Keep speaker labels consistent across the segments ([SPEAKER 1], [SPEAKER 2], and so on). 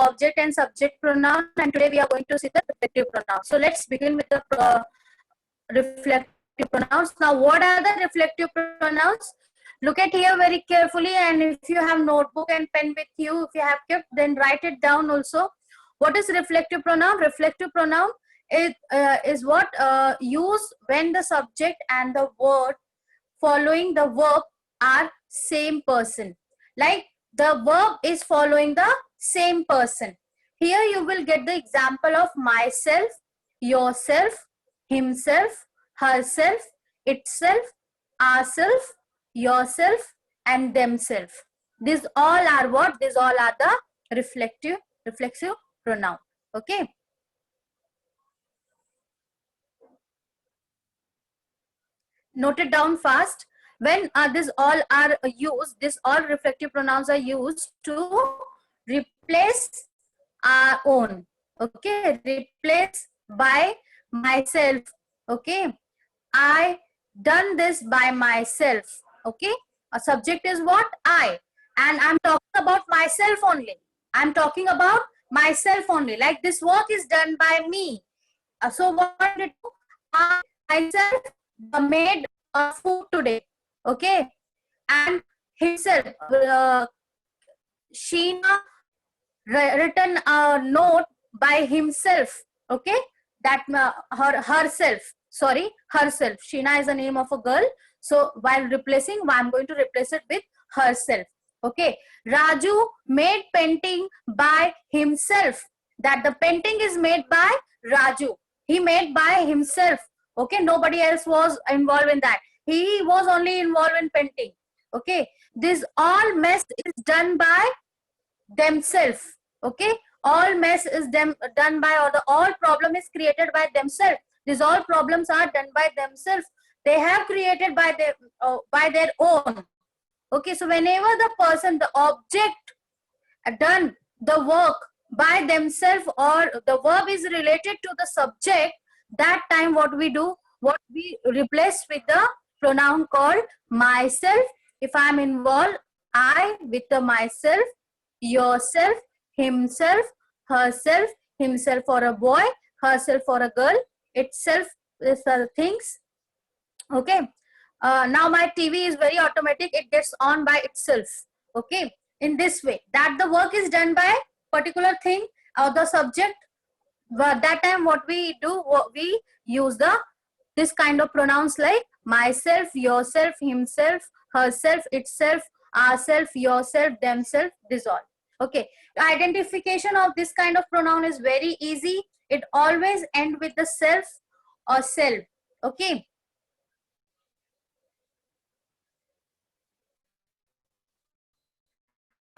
[SPEAKER 1] object and subject pronoun, and today we are going to see the reflective pronoun. So let's begin with the reflective pronouns. Now, what are the reflective pronouns? Look at here very carefully, and if you have notebook and pen with you, if you have kept, then write it down also. What is reflective pronoun? Reflective pronoun is what used when the subject and the word following the verb are same person. Like the verb is following the same person. Here you will get the example of myself, yourself, himself, herself, itself, ourself, yourself, and themselves. These all are what? These all are the reflexive pronoun. Okay. Note it down fast. When these all are used, these all reflective pronouns are used to replace our own. Okay, replace by myself. Okay, I done this by myself. Okay, a subject is what? I, and I'm talking about myself only. I'm talking about myself only. Like this work is done by me. So what did I myself made food today? Okay, and himself, Sheena written a note by himself. Okay, that herself. Sorry, herself. Sheena is the name of a girl. So while replacing, I'm going to replace it with herself. Okay, Raju made painting by himself. That the painting is made by Raju. He made by himself. Okay, nobody else was involved in that. He was only involved in painting. Okay, this all mess is done by themselves. Okay, all mess is done by, or the all problem is created by themselves. These all problems are done by themselves. They have created by their own. Okay, so whenever the person, the object done the work by themselves, or the verb is related to the subject, that time what we do, what we replace with the pronoun called myself. If I am involved, I with the myself, yourself, himself, herself, himself for a boy, herself for a girl, itself is the things. Okay, now my TV is very automatic, it gets on by itself. Okay, in this way, that the work is done by particular thing or the subject. But that time what we do, we use this kind of pronouns like myself, yourself, himself, herself, itself, ourself, yourself, themselves, this all. Okay, identification of this kind of pronoun is very easy. It always end with the self or self. Okay,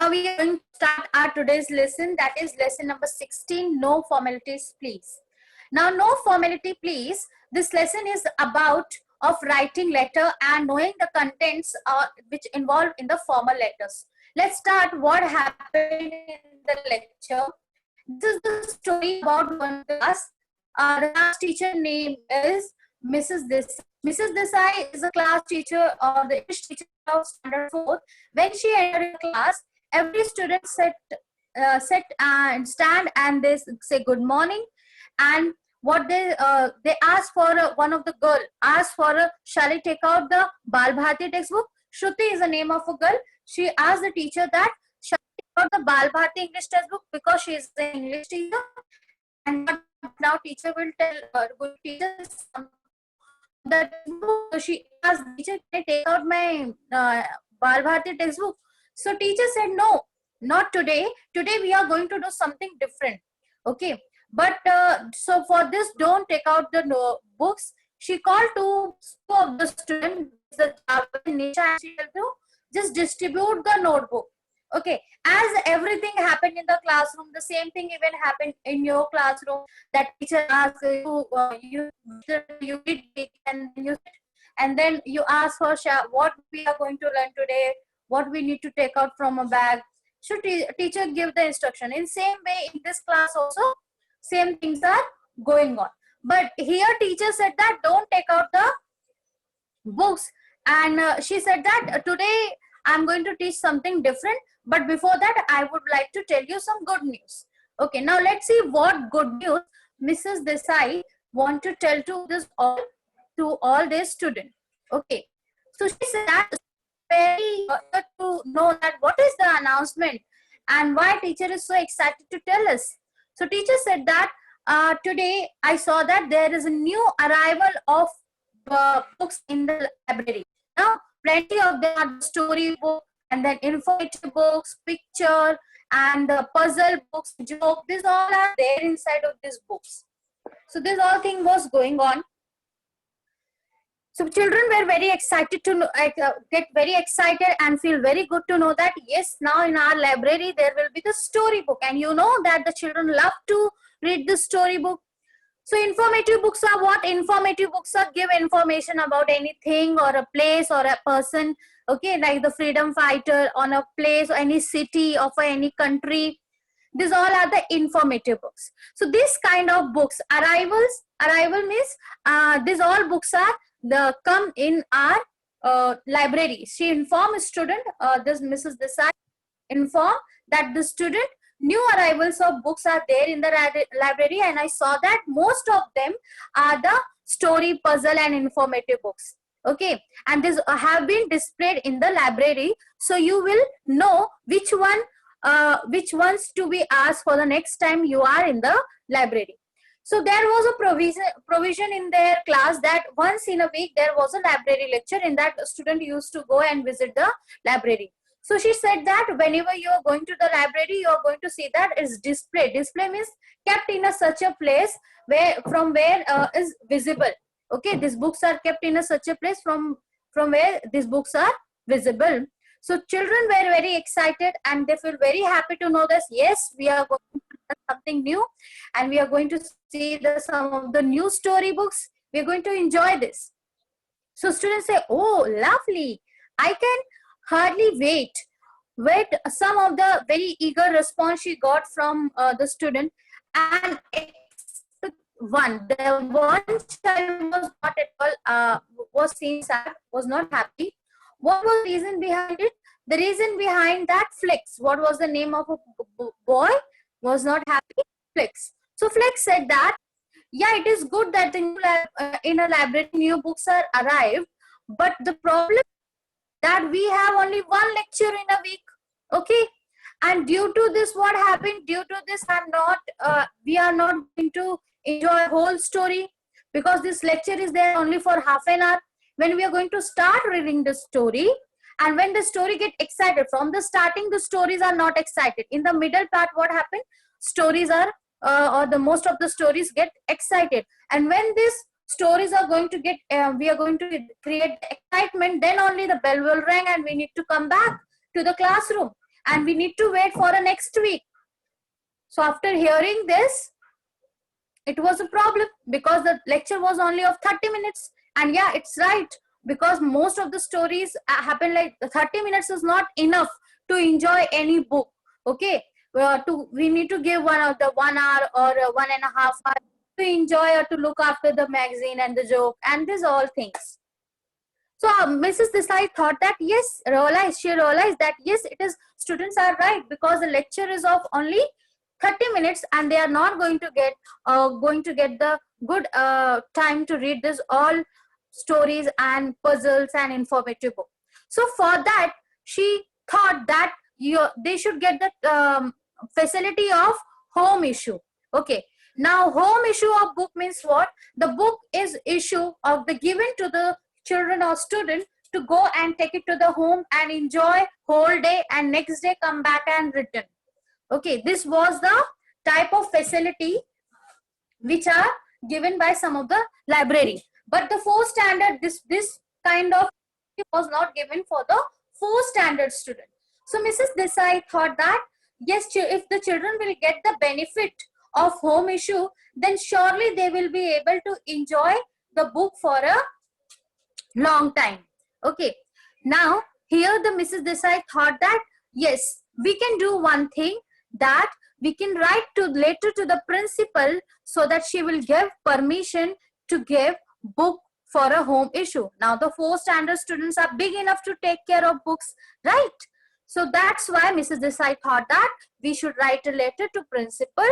[SPEAKER 1] now we are going to start our today's lesson, that is lesson number 16, no formalities please. Now, no formality please, this lesson is about of writing letter and knowing the contents which involved in the formal letters. Let's start what happened in the lecture. This is the story about one class. The class teacher name is Mrs. Desai. Mrs. Desai is a class teacher or the English teacher of standard 4th. When she entered the class, every student sit and stand and they say good morning, and what they asked for, one of the girl asked for shall I take out the Bal Bharati textbook? Shruti is the name of a girl. She asked the teacher that shall I take out the Bal Bharati English textbook because she is the English teacher, and now teacher will tell good teacher that she asked teacher, can I take out my Bal Bharati textbook? So teacher said no, not today. Today we are going to do something different. Okay, but so for this don't take out the books. She called two of the students, Nisha, and she told to just distribute the notebook. Okay, as everything happened in the classroom, the same thing even happened in your classroom. That teacher asked you, you did it, and then you ask her what we are going to learn today, what we need to take out from a bag. Should teacher give the instruction? In same way, in this class also, same things are going on. But here teacher said that don't take out the books, and she said that today I'm going to teach something different, but before that I would like to tell you some good news. Okay, now let's see what good news Mrs. Desai want to tell to all their students. Okay, so she said that very to know that what is the announcement and why teacher is so excited to tell us. So teacher said that today I saw that there is a new arrival of books in the library. Now plenty of them are story book and then informative books, picture and puzzle books, joke. These all are there inside of these books. So this all thing was going on. So children were very excited to know, get very excited and feel very good to know that yes, now in our library there will be the storybook, and you know that the children love to read the storybook. So informative books are what? Informative books are give information about anything or a place or a person. Okay, like the freedom fighter on a place or any city or for any country. These all are the informative books. So this kind of books, arrival means these all books are come in our library. She informed student, this Mrs. Desai informed that the student new arrivals of books are there in the library, and I saw that most of them are the story, puzzle and informative books. Okay, and these have been displayed in the library, so you will know which ones to be asked for the next time you are in the library. So there was a provision in their class that once in a week there was a library lecture. In that, a student used to go and visit the library. So she said that whenever you are going to the library, you are going to see that it's displayed. Display means kept in such a place from where is visible. Okay, these books are kept in such a place from where these books are visible. So children were very excited and they feel very happy to know that yes, we are going to learn something new and we are going to see some of the new storybooks. We are going to enjoy this. So students say, oh, lovely. I can hardly wait. Some of the very eager response she got from the student, and one child was not at all was seen sad, was not happy. What was the reason behind it? The reason behind that, Flex. What was the name of a boy? Was not happy? Flex. So Flex said that, yeah, it is good that in a library new books are arrived, but the problem that we have only one lecture in a week. Okay, and due to this, what happened? Due to this, we are not going to enjoy whole story because this lecture is there only for half an hour. When we are going to start reading the story, and when the story get excited from the starting, the stories are not excited. In the middle part, what happened? Stories are or the most of the stories get excited, and when these stories are going to get we are going to create excitement, then only the bell will ring and we need to come back to the classroom and we need to wait for the next week. So after hearing this, it was a problem because the lecture was only of 30 minutes. And yeah, it's right, because most of the stories happen like 30 minutes is not enough to enjoy any book. Okay, we need to give 1 hour or 1.5 hours to enjoy or to look after the magazine and the joke and these all things. So Mrs. Desai thought that yes, she realized that yes, it is, students are right, because the lecture is of only 30 minutes and they are not going to get the good time to read this all stories and puzzles and informative book. So for that, she thought that they should get the facility of home issue. Okay, now home issue of book means what? The book is issue of the given to the children or student to go and take it to the home and enjoy whole day and next day come back and return. Okay, this was the type of facility which are given by some of the library. But the 4th standard, this kind of was not given for the 4th standard student. So Mrs. Desai thought that yes, if the children will get the benefit of home issue, then surely they will be able to enjoy the book for a long time. Okay, now here the Mrs. Desai thought that yes, we can do one thing, that we can write later to the principal so that she will give permission to give book for a home issue. Now the 4th standard students are big enough to take care of books, right? So that's why Mrs. Desai thought that we should write a letter to principal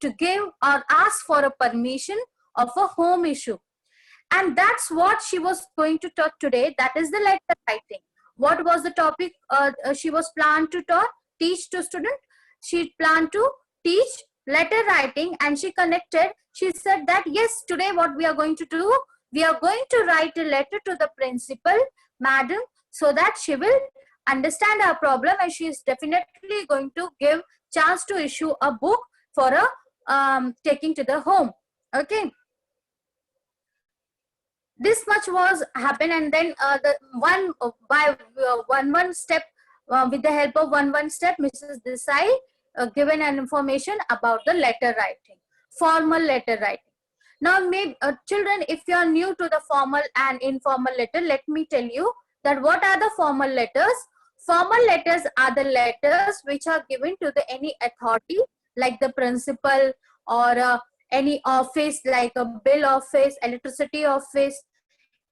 [SPEAKER 1] to give or ask for a permission of a home issue. And that's what she was going to talk today. That is the letter writing. What was the topic she was planned to teach to student? She planned to teach letter writing, and she connected. She said that yes, today what we are going to do, we are going to write a letter to the principal, madam, so that she will understand our problem, and she is definitely going to give chance to issue a book for a taking to the home. Okay. This much was happened, and then the one step, with the help of one step, Mrs. Desai given an information about the letter writing, formal letter writing. Now, maybe children, if you are new to the formal and informal letter, let me tell you that what are the formal letters. Formal letters are the letters which are given to the any authority, like the principal, or any office, like a bill office, electricity office.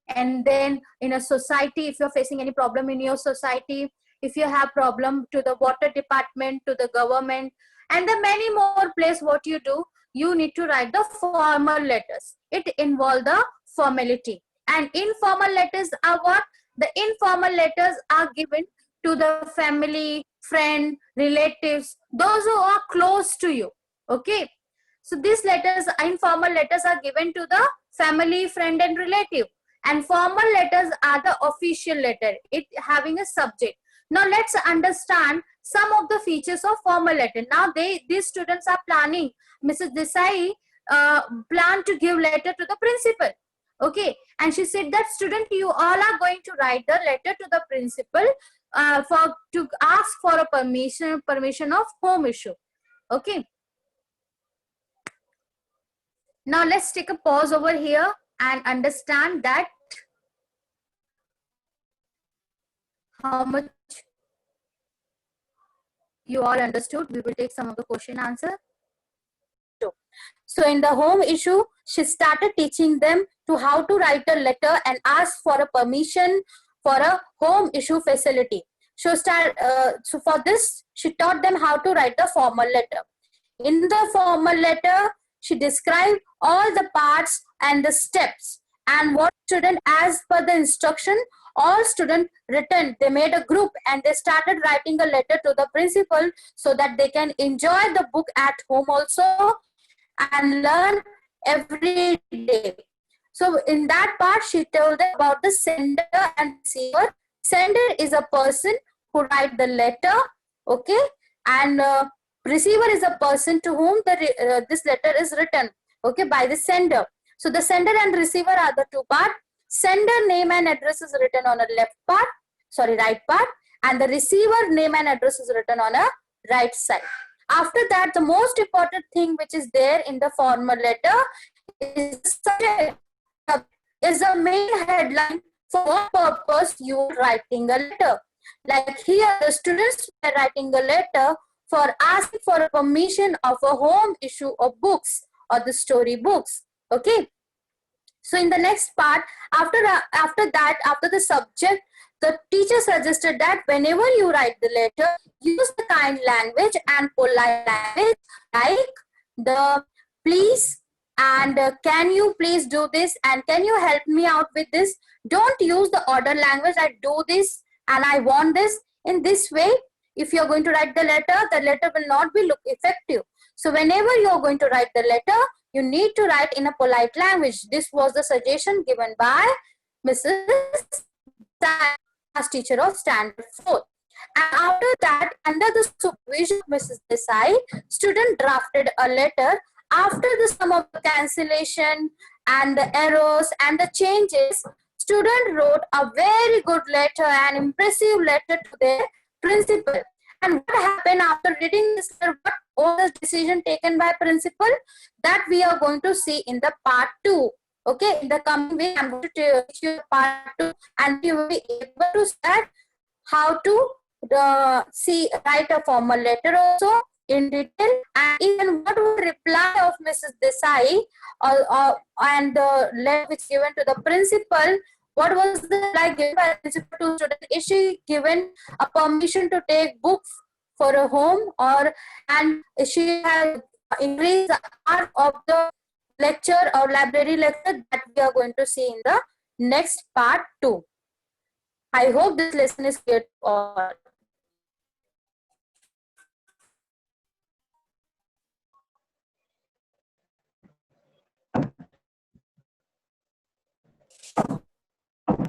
[SPEAKER 1] And then in a society, if you're facing any problem in your society, if you have problem to the water department, to the government, and the many more place, what you do, you need to write the formal letters. It involves the formality. And informal letters are what? The informal letters are given to the family, friend, relatives, those who are close to you. Okay. So these letters, informal letters, are given to the family, friend, and relative. And formal letters are the official letter, it having a subject. Now let's understand some of the features of formal letter. Now these students are planning, Mrs. Desai planned to give letter to the principal. Okay, and she said that student, you all are going to write the letter to the principal to ask for a permission of home issue. Okay. Now let's take a pause over here and understand that how much you all understood. We will take some of the question answer. So in the home issue, she started teaching them to how to write a letter and ask for a permission for a home issue facility. So for this, she taught them how to write the formal letter. In the formal letter, she described all the parts and the steps, and what student, as per the instruction, all students written, they made a group and they started writing a letter to the principal so that they can enjoy the book at home also and learn every day. So in that part, she told them about the sender and receiver. Sender is a person who write the letter, okay, and receiver is a person to whom this letter is written, okay, by the sender. So the sender and receiver are the two parts. Sender name and address is written on a right part, and the receiver name and address is written on a right side. After that, the most important thing which is there in the formal letter is the main headline, for what purpose you are writing a letter. Like here, the students are writing a letter for asking for a permission of a home issue of books or the story books. Okay. So in the next part, after the subject, the teacher suggested that whenever you write the letter, use the kind language and polite language, like the please and can you please do this, and can you help me out with this. Don't use the order language, I do this and I want this. In this way, if you're going to write the letter will not be look effective. So whenever you're going to write the letter, you need to write in a polite language. This was the suggestion given by Mrs. teacher of standard 4. And after that, under the supervision of Mrs. Desai, student drafted a letter. After the sum of the cancellation and the errors and the changes, student wrote a very good letter, an impressive letter to their principal. And what happened after reading this letter, what was the decision taken by principal, that we are going to see in the part 2. Okay, in the coming week, I'm going to teach you part 2, and you will be able to start how to write a formal letter also in detail, and even what was the reply of Mrs. Desai and the letter which given to the principal, What was the reply given by the principal to student? Is she given a permission to take books for a home, or and she has increased the hour of the lecture or library lecture? That we are going to see in the next part 2. I hope this lesson is clear to all.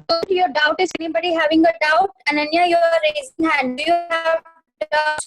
[SPEAKER 1] So your doubt is anybody having a doubt? Ananya, you are raising hand. Do you have doubt?